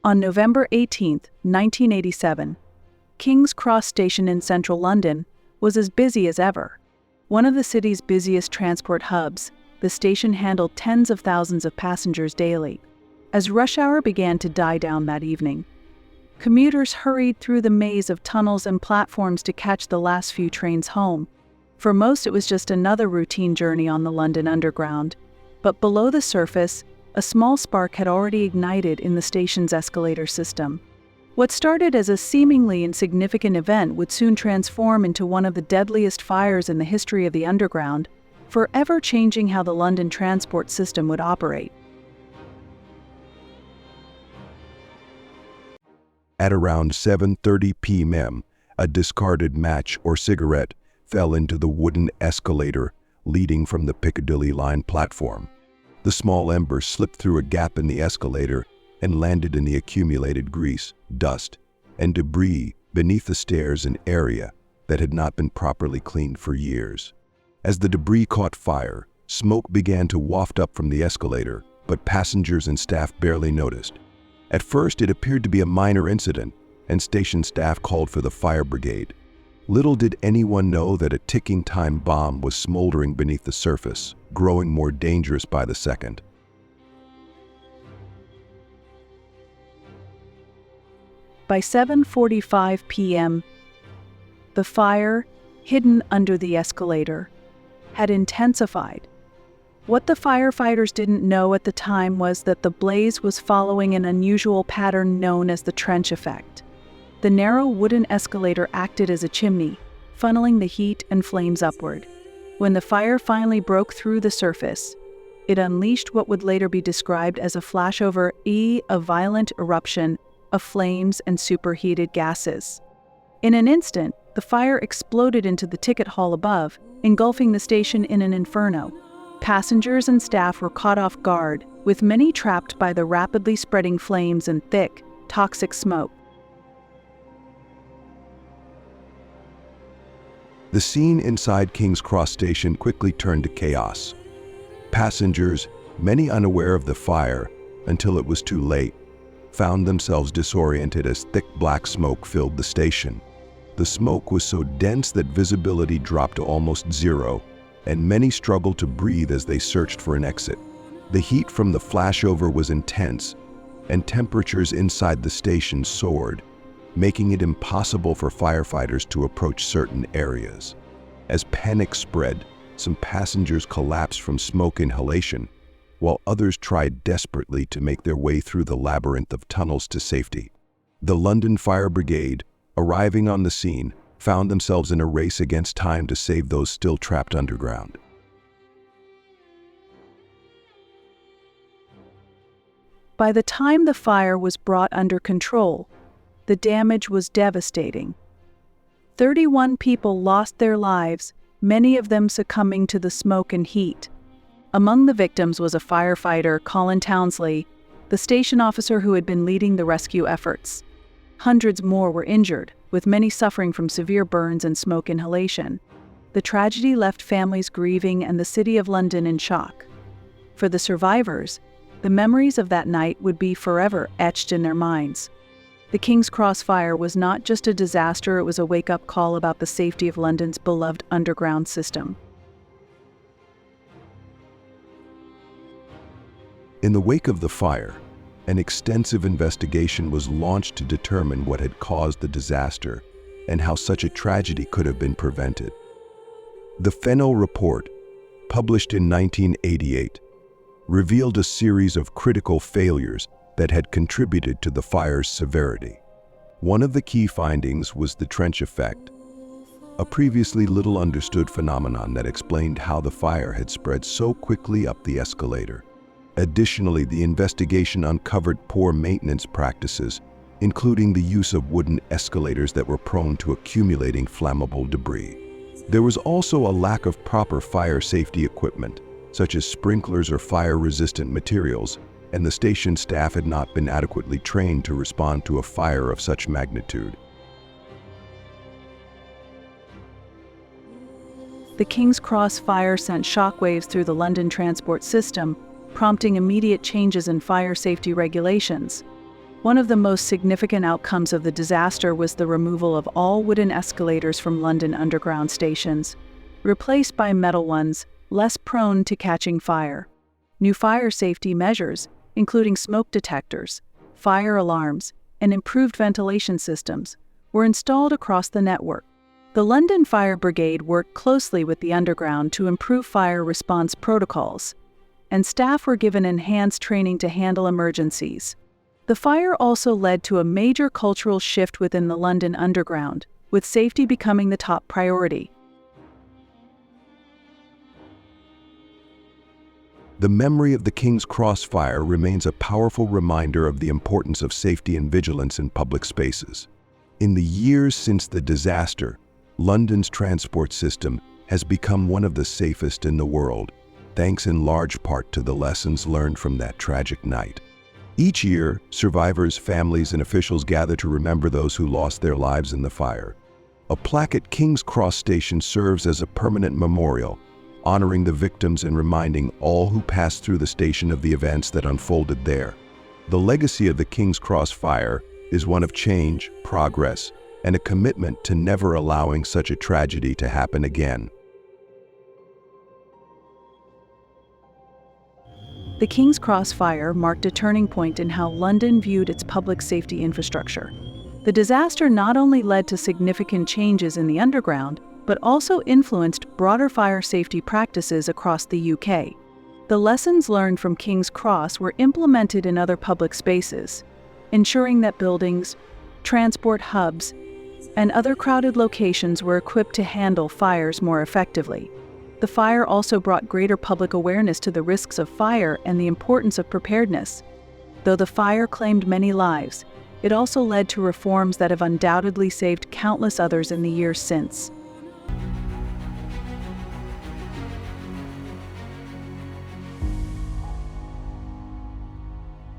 On November 18, 1987, King's Cross Station in central London was as busy as ever. One of the city's busiest transport hubs, the station handled tens of thousands of passengers daily. As rush hour began to die down that evening, commuters hurried through the maze of tunnels and platforms to catch the last few trains home. For most, it was just another routine journey on the London Underground. But below the surface, a small spark had already ignited in the station's escalator system. What started as a seemingly insignificant event would soon transform into one of the deadliest fires in the history of the Underground, forever changing how the London transport system would operate. At around 7:30 p.m., a discarded match or cigarette fell into the wooden escalator leading from the Piccadilly line platform. The small ember slipped through a gap in the escalator and landed in the accumulated grease, dust, and debris beneath the stairs, an area that had not been properly cleaned for years. As the debris caught fire, smoke began to waft up from the escalator, but passengers and staff barely noticed. At first, it appeared to be a minor incident, and station staff called for the fire brigade. Little did anyone know that a ticking time bomb was smoldering beneath the surface, growing more dangerous by the second. By 7:45 p.m., the fire, hidden under the escalator, had intensified. What the firefighters didn't know at the time was that the blaze was following an unusual pattern known as the trench effect. The narrow wooden escalator acted as a chimney, funneling the heat and flames upward. When the fire finally broke through the surface, it unleashed what would later be described as a flashover, a violent eruption of flames and superheated gases. In an instant, the fire exploded into the ticket hall above, engulfing the station in an inferno. Passengers and staff were caught off guard, with many trapped by the rapidly spreading flames and thick, toxic smoke. The scene inside King's Cross Station quickly turned to chaos. Passengers, many unaware of the fire until it was too late, found themselves disoriented as thick black smoke filled the station. The smoke was so dense that visibility dropped to almost zero, and many struggled to breathe as they searched for an exit. The heat from the flashover was intense, and temperatures inside the station soared, making it impossible for firefighters to approach certain areas. As panic spread, some passengers collapsed from smoke inhalation, while others tried desperately to make their way through the labyrinth of tunnels to safety. The London Fire Brigade, arriving on the scene, found themselves in a race against time to save those still trapped underground. By the time the fire was brought under control, the damage was devastating. 31 people lost their lives, many of them succumbing to the smoke and heat. Among the victims was a firefighter, Colin Townsley, the station officer who had been leading the rescue efforts. Hundreds more were injured, with many suffering from severe burns and smoke inhalation. The tragedy left families grieving and the City of London in shock. For the survivors, the memories of that night would be forever etched in their minds. The King's Cross fire was not just a disaster, it was a wake-up call about the safety of London's beloved underground system. In the wake of the fire, an extensive investigation was launched to determine what had caused the disaster and how such a tragedy could have been prevented. The Fennell Report, published in 1988, revealed a series of critical failures that had contributed to the fire's severity. One of the key findings was the trench effect, a previously little understood phenomenon that explained how the fire had spread so quickly up the escalator. Additionally, the investigation uncovered poor maintenance practices, including the use of wooden escalators that were prone to accumulating flammable debris. There was also a lack of proper fire safety equipment, such as sprinklers or fire-resistant materials, and the station staff had not been adequately trained to respond to a fire of such magnitude. The King's Cross fire sent shockwaves through the London transport system, prompting immediate changes in fire safety regulations. One of the most significant outcomes of the disaster was the removal of all wooden escalators from London Underground stations, replaced by metal ones less prone to catching fire. New fire safety measures, including smoke detectors, fire alarms, and improved ventilation systems, were installed across the network. The London Fire Brigade worked closely with the Underground to improve fire response protocols, and staff were given enhanced training to handle emergencies. The fire also led to a major cultural shift within the London Underground, with safety becoming the top priority. The memory of the King's Cross fire remains a powerful reminder of the importance of safety and vigilance in public spaces. In the years since the disaster, London's transport system has become one of the safest in the world, thanks in large part to the lessons learned from that tragic night. Each year, survivors, families, and officials gather to remember those who lost their lives in the fire. A plaque at King's Cross Station serves as a permanent memorial, honoring the victims and reminding all who passed through the station of the events that unfolded there. The legacy of the King's Cross fire is one of change, progress, and a commitment to never allowing such a tragedy to happen again. The King's Cross fire marked a turning point in how London viewed its public safety infrastructure. The disaster not only led to significant changes in the Underground, but also influenced broader fire safety practices across the UK. The lessons learned from King's Cross were implemented in other public spaces, ensuring that buildings, transport hubs, and other crowded locations were equipped to handle fires more effectively. The fire also brought greater public awareness to the risks of fire and the importance of preparedness. Though the fire claimed many lives, it also led to reforms that have undoubtedly saved countless others in the years since.